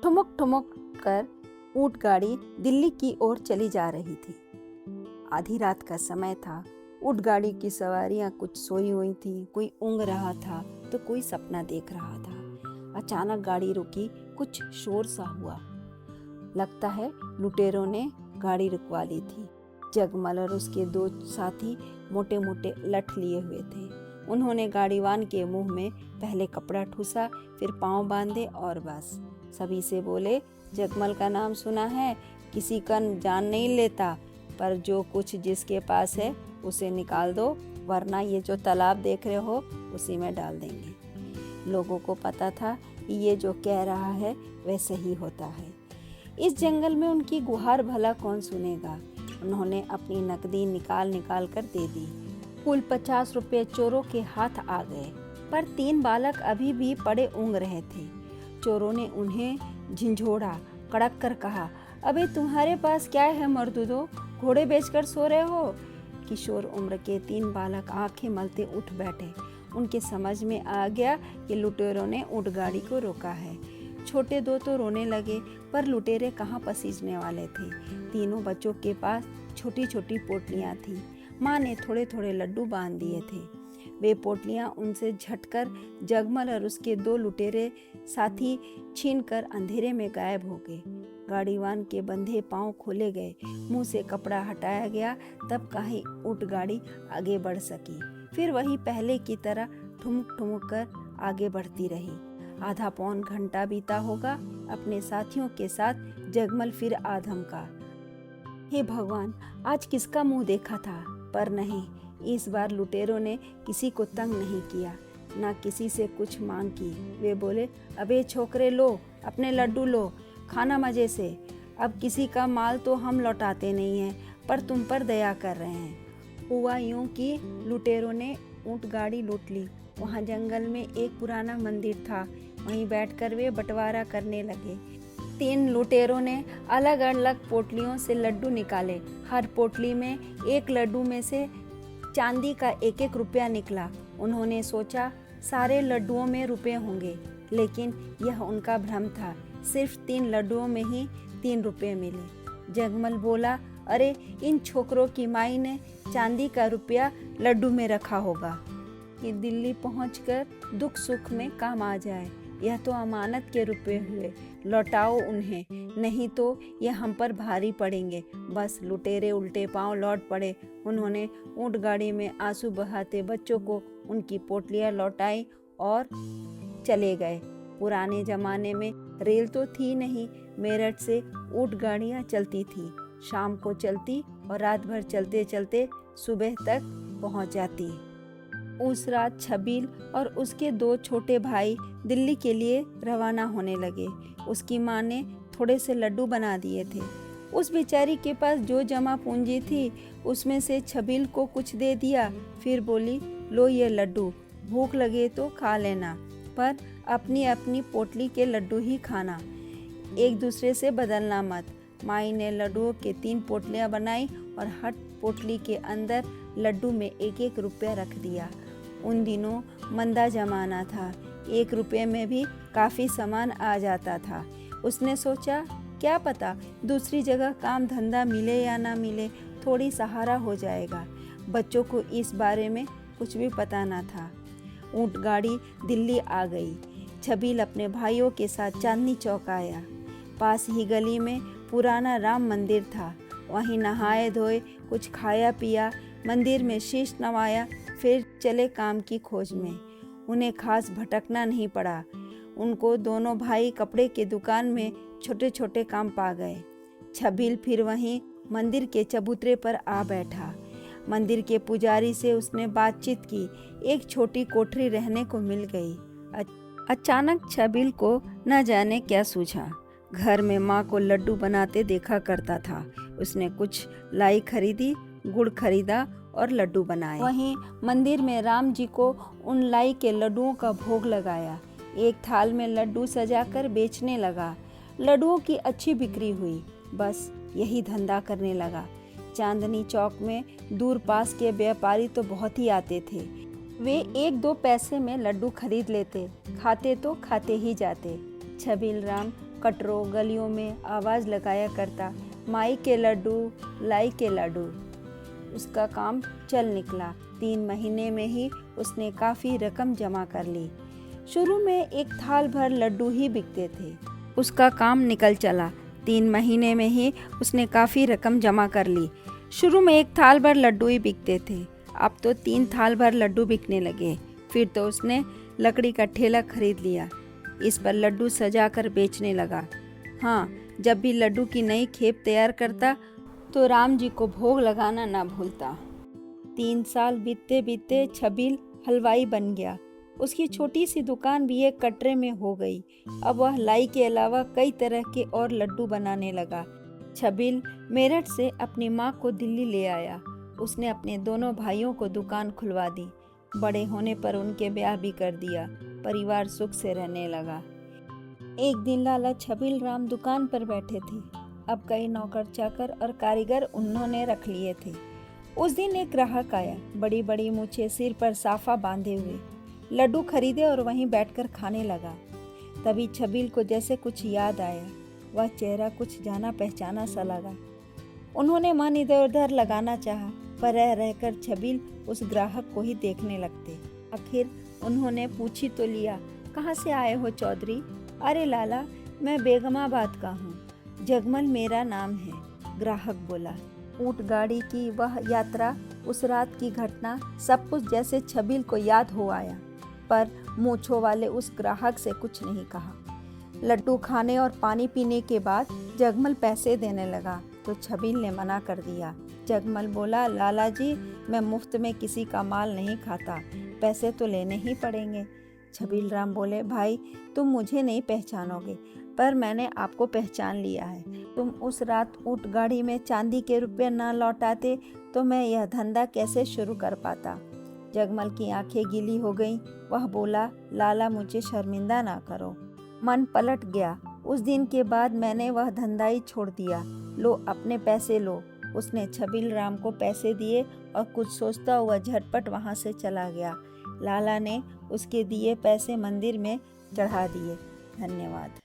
ठुमुक ठुमुक कर ऊंट गाड़ी दिल्ली की ओर चली जा रही थी। आधी रात का समय था। ऊंट गाड़ी की सवारियां कुछ सोई हुई थीं, कोई ऊँग रहा था तो कोई सपना देख रहा था। अचानक गाड़ी रुकी, कुछ शोर सा हुआ। लगता है लुटेरों ने गाड़ी रुकवा ली थी। जगमल और उसके दो साथी मोटे मोटे लठ लिए हुए थे। उन्होंने गाड़ीवान के मुंह में पहले कपड़ा ठूसा, फिर पांव बांधे और बस सभी से बोले, जगमल का नाम सुना है, किसी का जान नहीं लेता, पर जो कुछ जिसके पास है उसे निकाल दो, वरना ये जो तालाब देख रहे हो उसी में डाल देंगे। लोगों को पता था कि ये जो कह रहा है वह सही होता है। इस जंगल में उनकी गुहार भला कौन सुनेगा। उन्होंने अपनी नकदी निकाल निकाल कर दे दी। कुल 50 रुपये चोरों के हाथ आ गए, पर 3 बालक अभी भी पड़े ऊँग रहे थे। चोरों ने उन्हें झिंझोड़ा, कड़क कर कहा, अबे तुम्हारे पास क्या है मर्दूदो, घोड़े बेचकर सो रहे हो। किशोर उम्र के 3 बालक आंखें मलते उठ बैठे। उनके समझ में आ गया कि लुटेरों ने ऊंट गाड़ी को रोका है। छोटे 2 तो रोने लगे, पर लुटेरे कहाँ पसीजने वाले थे। तीनों बच्चों के पास छोटी छोटी पोटलियां थीं। माँ ने थोड़े थोड़े लड्डू बांध दिए थे। वे पोटलियां उनसे झटकर जगमल और उसके 2 लुटेरे साथी छीनकर अंधेरे में गायब हो गए। गाड़ीवान के बंधे पांव खोले गए, मुंह से कपड़ा हटाया गया, तब कहीं ऊंट गाड़ी आगे बढ़ सकी। फिर वही पहले की तरह ठुमुक ठुमुक कर आगे बढ़ती रही। आधा पौन घंटा बीता होगा। अपने साथियों के साथ जगमल फिर आधम का। हे भगवान, आज किसका मुंह देखा था, पर नहीं, इस बार लुटेरों ने किसी को तंग नहीं किया, ना किसी से कुछ मांग की। वे बोले, अबे छोकरे लो, अपने लड्डू लो, खाना मजे से। अब किसी का माल तो हम लौटाते नहीं हैं, पर तुम पर दया कर रहे हैं। हुआ यूं कि लुटेरों ने ऊंट गाड़ी लूट ली। वहाँ जंगल में एक पुराना मंदिर था, वहीं बैठकर वे बंटवारा करने लगे। 3 लुटेरों ने अलग अलग पोटलियों से लड्डू निकाले। हर पोटली में एक लड्डू में से चांदी का 1-1 रुपया निकला। उन्होंने सोचा सारे लड्डुओं में रुपए होंगे, लेकिन यह उनका भ्रम था। सिर्फ 3 लड्डुओं में ही 3 रुपये मिले। जगमल बोला, अरे इन छोकरों की माई ने चांदी का रुपया लड्डू में रखा होगा कि दिल्ली पहुंचकर दुख सुख में काम आ जाए। यह तो अमानत के रुपए हुए, लौटाओ उन्हें, नहीं तो यह हम पर भारी पड़ेंगे। बस लुटेरे उल्टे पांव लौट पड़े। उन्होंने ऊंट गाड़ी में आंसू बहाते बच्चों को उनकी पोटलियां लौटाई और चले गए। पुराने जमाने में रेल तो थी नहीं, मेरठ से ऊंट गाड़ियां चलती थी। शाम को चलती और रात भर चलते चलते सुबह तक पहुंच जाती। उस रात छबील और उसके 2 छोटे भाई दिल्ली के लिए रवाना होने लगे। उसकी माँ ने थोड़े से लड्डू बना दिए थे। उस बेचारी के पास जो जमा पूंजी थी उसमें से छबील को कुछ दे दिया। फिर बोली, लो ये लड्डू, भूख लगे तो खा लेना, पर अपनी अपनी पोटली के लड्डू ही खाना, एक दूसरे से बदलना मत। माई ने लड्डुओं के 3 पोटलियां बनाई और हर पोटली के अंदर लड्डू में 1-1 रुपया रख दिया। उन दिनों मंदा जमाना था, 1 रुपये में भी काफ़ी सामान आ जाता था। उसने सोचा, क्या पता दूसरी जगह काम धंधा मिले या ना मिले, थोड़ी सहारा हो जाएगा। बच्चों को इस बारे में कुछ भी पता ना था। ऊंट गाड़ी दिल्ली आ गई। छबील अपने भाइयों के साथ चांदनी चौक आया। पास ही गली में पुराना राम मंदिर था। वहीं नहाए धोए, कुछ खाया पिया, मंदिर में शीश नवाया, फिर चले काम की खोज में। उन्हें खास भटकना नहीं पड़ा। उनको दोनों भाई कपड़े के दुकान में छोटे छोटे काम पा गए। छबील फिर वहीं मंदिर के चबूतरे पर आ बैठा। मंदिर के पुजारी से उसने बातचीत की। एक छोटी कोठरी रहने को मिल गई। अचानक छबील को न जाने क्या सूझा। घर में माँ को लड्डू बनाते देखा करता था। उसने कुछ लाई खरीदी, गुड़ खरीदा और लड्डू बनाए। वहीं मंदिर में राम जी को उन लाई के लड्डुओं का भोग लगाया। एक थाल में लड्डू सजाकर बेचने लगा। लड्डुओं की अच्छी बिक्री हुई। बस यही धंधा करने लगा। चांदनी चौक में दूर पास के व्यापारी तो बहुत ही आते थे। वे 1-2 पैसे में लड्डू खरीद लेते, खाते तो खाते ही जाते। छबील राम कटरों गलियों में आवाज़ लगाया करता, माई के लड्डू लाई के लड्डू। उसका काम चल निकला। 3 महीने में ही उसने काफ़ी रकम जमा कर ली। शुरू में एक थाल भर लड्डू ही बिकते थे। उसका काम निकल चला। 3 महीने में ही उसने काफ़ी रकम जमा कर ली। शुरू में एक थाल भर लड्डू ही बिकते थे, अब तो 3 थाल भर लड्डू बिकने लगे। फिर तो उसने लकड़ी का ठेला खरीद लिया। इस पर लड्डू सजा कर बेचने लगा। हाँ, जब भी लड्डू की नई खेप तैयार करता तो राम जी को भोग लगाना ना भूलता। 3 साल बीतते बीतते छबील हलवाई बन गया। उसकी छोटी सी दुकान भी एक कटरे में हो गई। अब वह लाई के अलावा कई तरह के और लड्डू बनाने लगा। छबील मेरठ से अपनी माँ को दिल्ली ले आया। उसने अपने दोनों भाइयों को दुकान खुलवा दी। बड़े होने पर उनके ब्याह भी कर दिया। परिवार सुख से रहने लगा। एक दिन लाला छबील राम दुकान पर बैठे थे। अब कई नौकर चाकर और कारीगर उन्होंने रख लिए थे। उस दिन एक ग्राहक आया, बड़ी बड़ी मूछें, सिर पर साफा बांधे हुए। लड्डू खरीदे और वहीं बैठकर खाने लगा। तभी छबील को जैसे कुछ याद आया। वह चेहरा कुछ जाना पहचाना सा लगा। उन्होंने मन इधर उधर लगाना चाहा, पर रह रहकर छबील उस ग्राहक को ही देखने लगते। आखिर उन्होंने पूछ ही तो लिया, कहाँ से आए हो चौधरी? अरे लाला, मैं बेगमाबाद का हूँ, जगमल मेरा नाम है। ग्राहक बोला। ऊंट गाड़ी की वह यात्रा, उस रात की घटना, सब कुछ जैसे छबील को याद हो आया। पर मूंछों वाले उस ग्राहक से कुछ नहीं कहा। लड्डू खाने और पानी पीने के बाद जगमल पैसे देने लगा तो छबील ने मना कर दिया। जगमल बोला, लाला जी, मैं मुफ्त में किसी का माल नहीं खाता, पैसे तो लेने ही पड़ेंगे। छबील राम बोले, भाई, तुम मुझे नहीं पहचानोगे, पर मैंने आपको पहचान लिया है। तुम उस रात ऊंट गाड़ी में चांदी के रुपए न लौटाते तो मैं यह धंधा कैसे शुरू कर पाता। जगमल की आंखें गीली हो गईं। वह बोला, लाला, मुझे शर्मिंदा ना करो। मन पलट गया। उस दिन के बाद मैंने वह धंधा ही छोड़ दिया। लो, अपने पैसे लो। उसने छबील राम को पैसे दिए और कुछ सोचता हुआ झटपट वहां से चला गया। लाला ने उसके दिए पैसे मंदिर में चढ़ा दिए। धन्यवाद।